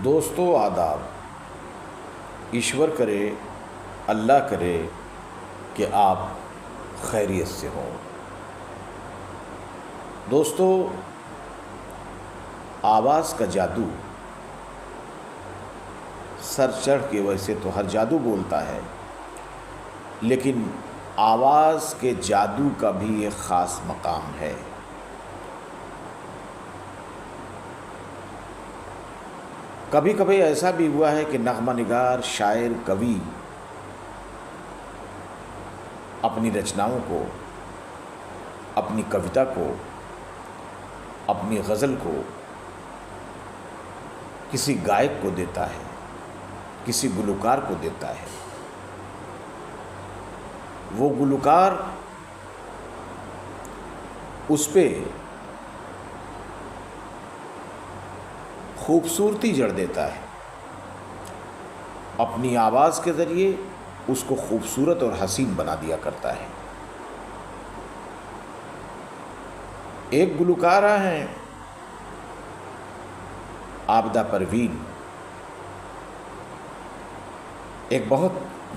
دوستو آداب، ایشور کرے اللہ کرے کہ آپ خیریت سے ہوں۔ دوستو، آواز کا جادو سر چڑھ کے، ویسے تو ہر جادو بولتا ہے، لیکن آواز کے جادو کا بھی ایک خاص مقام ہے۔ کبھی کبھی ایسا بھی ہوا ہے کہ نغمہ نگار، شاعر، کوی اپنی رچناؤں کو، اپنی کویتا کو، اپنی غزل کو کسی گائک کو دیتا ہے، کسی گلوکار کو دیتا ہے۔ وہ گلوکار اس پہ خوبصورتی جڑ دیتا ہے، اپنی آواز کے ذریعے اس کو خوبصورت اور حسین بنا دیا کرتا ہے۔ ایک گلوکارہ ہیں عابدہ پروین، ایک بہت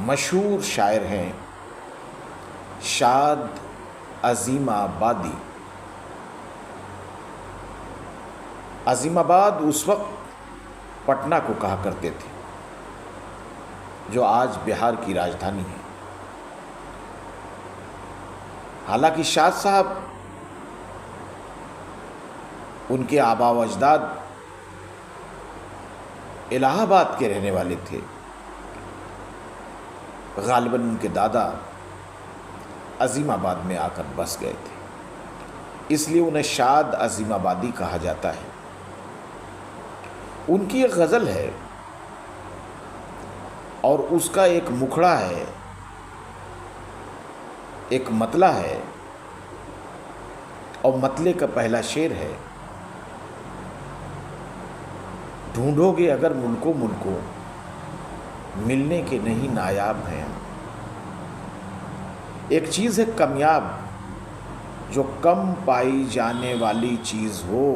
مشہور شاعر ہیں شاد عظیم آبادی۔ عظیم آباد اس وقت پٹنہ کو کہا کرتے تھے، جو آج بہار کی راجدھانی ہے۔ حالانکہ شاد صاحب ان کے آباء و اجداد الہ آباد کے رہنے والے تھے، غالباً ان کے دادا عظیم آباد میں آ کر بس گئے تھے، اس لیے انہیں شاد عظیم آبادی کہا جاتا ہے۔ ان کی ایک غزل ہے اور اس کا ایک مکھڑا ہے، ایک مطلع ہے، اور مطلع کا پہلا شعر ہے: ڈھونڈو گے اگر ملکوں ملکوں، ملنے کے نہیں نایاب ہیں۔ ایک چیز ہے کمیاب جو کم پائی جانے والی چیز ہو،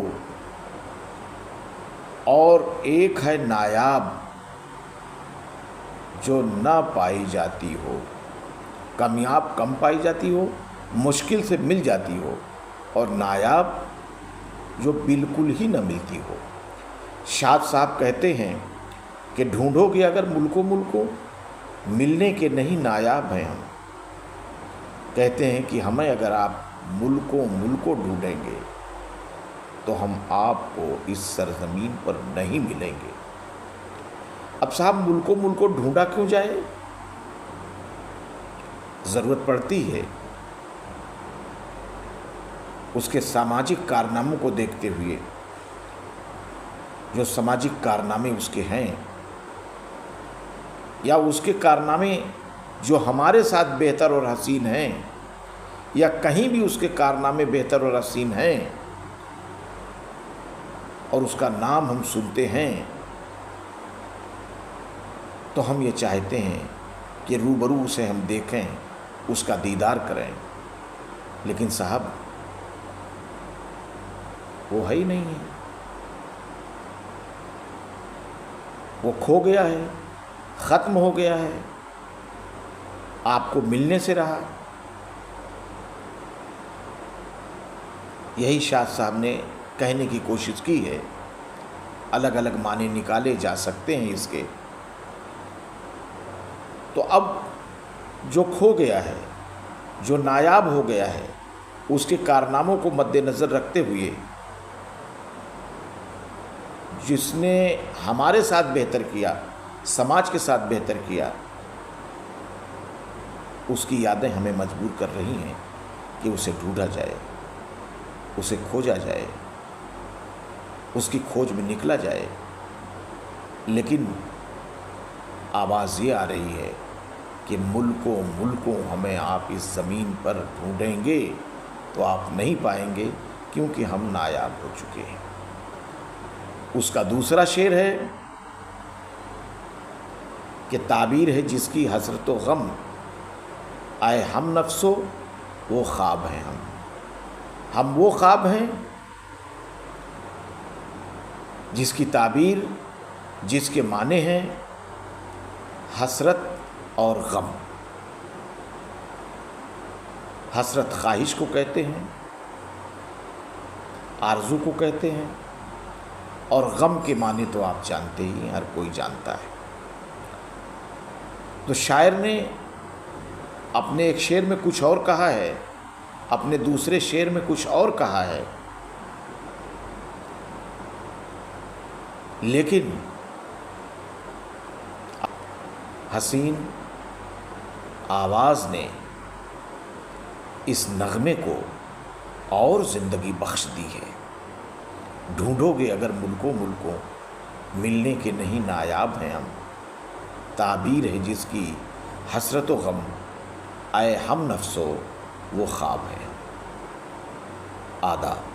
اور ایک ہے نایاب جو نہ پائی جاتی ہو۔ کمیاب کم پائی جاتی ہو، مشکل سے مل جاتی ہو، اور نایاب جو بالکل ہی نہ ملتی ہو۔ شاد صاحب کہتے ہیں کہ ڈھونڈو گے اگر ملکوں ملکوں، ملنے کے نہیں نایاب ہیں ہم۔ کہتے ہیں کہ ہمیں اگر آپ ملکوں ملکوں ڈھونڈیں گے تو ہم آپ کو اس سرزمین پر نہیں ملیں گے۔ اب صاحب ملکوں ملکوں ڈھونڈا کیوں جائے؟ ضرورت پڑتی ہے اس کے سماجک کارناموں کو دیکھتے ہوئے، جو سماجک کارنامے اس کے ہیں، یا اس کے کارنامے جو ہمارے ساتھ بہتر اور حسین ہیں، یا کہیں بھی اس کے کارنامے بہتر اور حسین ہیں اور اس کا نام ہم سنتے ہیں، تو ہم یہ چاہتے ہیں کہ روبرو اسے ہم دیکھیں، اس کا دیدار کریں، لیکن صاحب وہ ہے ہی نہیں ہے، وہ کھو گیا ہے، ختم ہو گیا ہے، آپ کو ملنے سے رہا۔ یہی شاد صاحب نے کہنے کی کوشش کی ہے۔ الگ الگ معنی نکالے جا سکتے ہیں اس کے۔ تو اب جو کھو گیا ہے، جو نایاب ہو گیا ہے، اس کے کارناموں کو مد نظر رکھتے ہوئے، جس نے ہمارے ساتھ بہتر کیا، سماج کے ساتھ بہتر کیا، اس کی یادیں ہمیں مجبور کر رہی ہیں کہ اسے ڈھونڈا جائے، اسے کھوجا جائے، اس کی کھوج میں نکلا جائے۔ لیکن آواز یہ آ رہی ہے کہ ملکوں ملکوں ہمیں آپ اس زمین پر ڈھونڈیں گے تو آپ نہیں پائیں گے، کیونکہ ہم نایاب ہو چکے ہیں۔ اس کا دوسرا شعر ہے کہ تعبیر ہے جس کی حسرت و غم، آئے ہم نفسو وہ خواب ہیں ہم وہ خواب ہیں جس کی تعبیر جس کے معنی ہیں حسرت اور غم۔ حسرت خواہش کو کہتے ہیں، آرزو کو کہتے ہیں، اور غم کے معنی تو آپ جانتے ہی ہیں، ہر کوئی جانتا ہے۔ تو شاعر نے اپنے ایک شعر میں کچھ اور کہا ہے، اپنے دوسرے شعر میں کچھ اور کہا ہے، لیکن حسین آواز نے اس نغمے کو اور زندگی بخش دی ہے۔ ڈھونڈو گے اگر ملکوں ملکوں، ملنے کے نہیں نایاب ہیں ہم، تعبیر ہے جس کی حسرت و غم، اے ہم نفسو وہ خواب ہے۔ آداب۔